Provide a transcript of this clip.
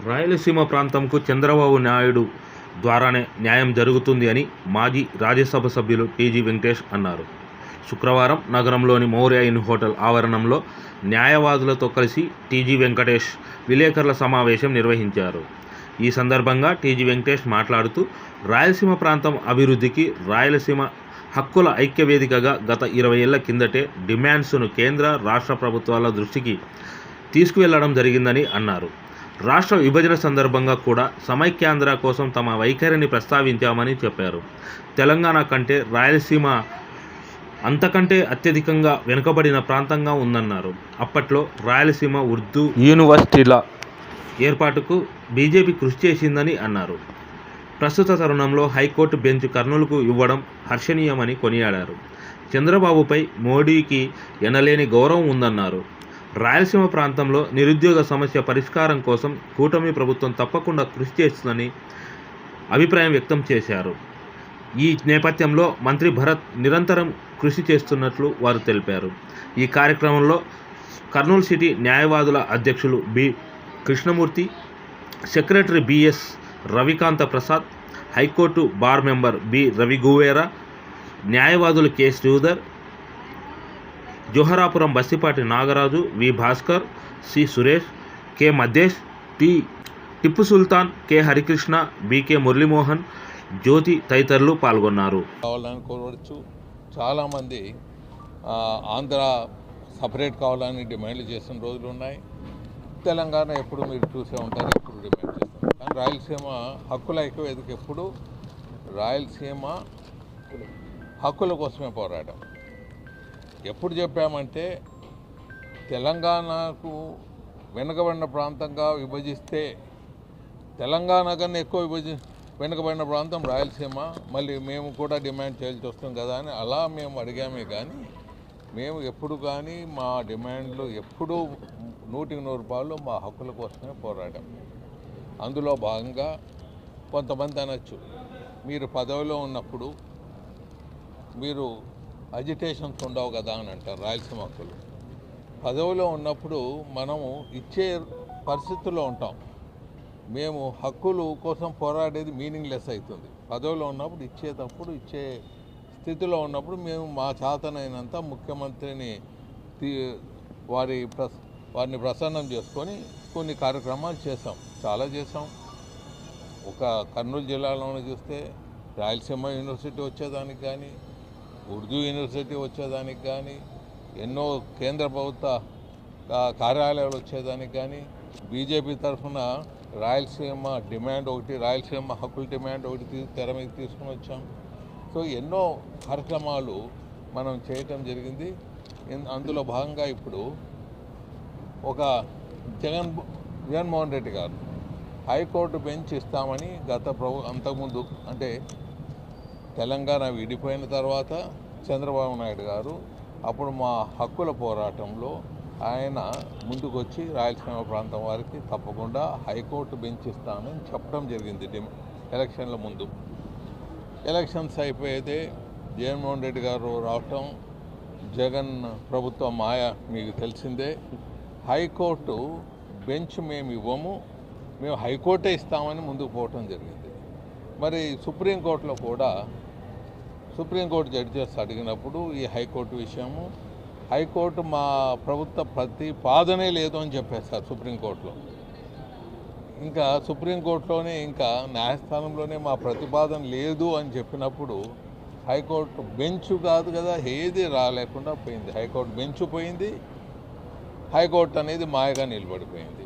రాయలసీమ ప్రాంతంకు చంద్రబాబు నాయుడు ద్వారానే న్యాయం జరుగుతుంది అని మాజీ రాజ్యసభ సభ్యులు టీజీ వెంకటేష్ అన్నారు. శుక్రవారం నగరంలోని మౌర్య ఇన్ హోటల్ ఆవరణంలో న్యాయవాదులతో కలిసి టీజీ వెంకటేష్ విలేకరుల సమావేశం నిర్వహించారు. ఈ సందర్భంగా టీజీ వెంకటేష్ మాట్లాడుతూ, రాయలసీమ ప్రాంతం అభివృద్ధికి రాయలసీమ హక్కుల ఐక్యవేదికగా గత 20 ఏళ్ల కిందటే డిమాండ్స్ను కేంద్ర రాష్ట్ర ప్రభుత్వాల దృష్టికి తీసుకువెళ్లడం జరిగిందని అన్నారు. రాష్ట్ర విభజన సందర్భంగా కూడా సమైక్యాంధ్ర కోసం తమ వైఖరిని ప్రస్తావించామని చెప్పారు. తెలంగాణ కంటే రాయలసీమ అంతకంటే అత్యధికంగా వెనుకబడిన ప్రాంతంగా ఉందన్నారు. అప్పట్లో రాయలసీమ ఉర్దూ యూనివర్సిటీల ఏర్పాటుకు బీజేపీ కృషి చేసిందని అన్నారు. ప్రస్తుత తరుణంలో హైకోర్టు బెంచ్ కర్నూలుకు ఇవ్వడం హర్షణీయమని కొనియాడారు. చంద్రబాబుపై మోడీకి ఎనలేని గౌరవం ఉందన్నారు. రాయలసీమ ప్రాంతంలో నిరుద్యోగ సమస్య పరిష్కారం కోసం కూటమి ప్రభుత్వం తప్పకుండా కృషి చేస్తుందని అభిప్రాయం వ్యక్తం చేశారు. ఈ నేపథ్యంలో మంత్రి భరత్ నిరంతరం కృషి చేస్తున్నట్లు వారు తెలిపారు. ఈ కార్యక్రమంలో కర్నూలు సిటీ న్యాయవాదుల అధ్యక్షులు B Krishnamurthy, secretary BS Ravikanth Prasad, high court bar member B Raviguevara, న్యాయవాదులు K Sridhar, Joharapuram Bastipati Nagaraju, V Bhaskar, C Suresh, K Maddesh, Tipu Sultan, K Harikrishna, BK Muralimohan, Jyothi తదితరులు పాల్గొన్నారు. కావాలని కోరవచ్చు. చాలామంది ఆంధ్ర సపరేట్ కావాలని డిమాండ్లు చేసిన రోజులు ఉన్నాయి. తెలంగాణ ఎప్పుడు మీరు చూసే ఉంటారు, ఎప్పుడు డిమాండ్ చేస్తారు. కానీ రాయలసీమ హక్కుల ఐక్యవేదిక ఎప్పుడు రాయలసీమ హక్కుల కోసమే పోరాటం. ఎప్పుడు చెప్పామంటే, తెలంగాణకు వెనుకబడిన ప్రాంతంగా విభజిస్తే తెలంగాణ కన్నా ఎక్కువ వెనుకబడిన ప్రాంతం రాయలసీమ, మళ్ళీ మేము కూడా డిమాండ్ చేయాల్సి వస్తుంది కదా అని అలా మేము అడిగామే. కానీ మేము ఎప్పుడు కానీ మా డిమాండ్లు ఎప్పుడూ 100% మా హక్కుల కోసమే పోరాటం. అందులో భాగంగా కొంతమంది అనొచ్చు, మీరు పదవిలో ఉన్నప్పుడు మీరు అజిటేషన్స్ ఉండవు కదా అని అంటారు. రాయలసీమ హక్కులు పదవిలో ఉన్నప్పుడు మనము ఇచ్చే పరిస్థితుల్లో ఉంటాం. మేము హక్కులు కోసం పోరాడేది మీనింగ్లెస్ అవుతుంది. పదవిలో ఉన్నప్పుడు ఇచ్చేటప్పుడు ఇచ్చే స్థితిలో ఉన్నప్పుడు మేము మా చేతనైనంత ముఖ్యమంత్రిని వారిని ప్రసన్నం చేసుకొని కొన్ని కార్యక్రమాలు చేసాం, చాలా చేసాం. ఒక కర్నూలు జిల్లాలోనే చూస్తే రాయలసీమ యూనివర్సిటీ వచ్చేదానికి కానీ, ఉర్దూ యూనివర్సిటీ వచ్చేదానికి కానీ, ఎన్నో కేంద్ర ప్రభుత్వ కార్యాలయాలు వచ్చేదానికి కానీ, బీజేపీ తరఫున రాయలసీమ డిమాండ్ ఒకటి, రాయలసీమ హక్కుల డిమాండ్ ఒకటి తెర మీద తీసుకుని వచ్చాం. సో ఎన్నో కార్యక్రమాలు మనం చేయటం జరిగింది. అందులో భాగంగా ఇప్పుడు ఒక జగన్మోహన్ రెడ్డి గారు హైకోర్టు బెంచ్ ఇస్తామని అంతకుముందు అంటే తెలంగాణ విడిపోయిన తర్వాత చంద్రబాబు నాయుడు గారు అప్పుడు మా హక్కుల పోరాటంలో ఆయన ముందుకొచ్చి రాయలసీమ ప్రాంతం వారికి తప్పకుండా హైకోర్టు బెంచ్ ఇస్తానని చెప్పడం జరిగింది. ఎలక్షన్ల ముందు ఎలక్షన్స్ అయిపోయితే జగన్మోహన్ రెడ్డి గారు రావటం, జగన్ ప్రభుత్వం మాయ మీకు తెలిసిందే. హైకోర్టు బెంచ్ మేము ఇవ్వము, మేము హైకోర్టే ఇస్తామని ముందుకు పోవటం జరిగింది. మరి సుప్రీంకోర్టులో కూడా సుప్రీంకోర్టు జడ్జెస్ అడిగినప్పుడు ఈ హైకోర్టు విషయము, హైకోర్టు మా ప్రభుత్వ ప్రతిపాదనే లేదు అని చెప్పేస్తారు సుప్రీంకోర్టులో. ఇంకా సుప్రీంకోర్టులోనే ఇంకా న్యాయస్థానంలోనే మా ప్రతిపాదన లేదు అని చెప్పినప్పుడు హైకోర్టు బెంచ్ కాదు కదా, ఏది రాలేకుండా పోయింది. హైకోర్టు బెంచ్ పోయింది, హైకోర్టు అనేది మాయగా నిలబడిపోయింది.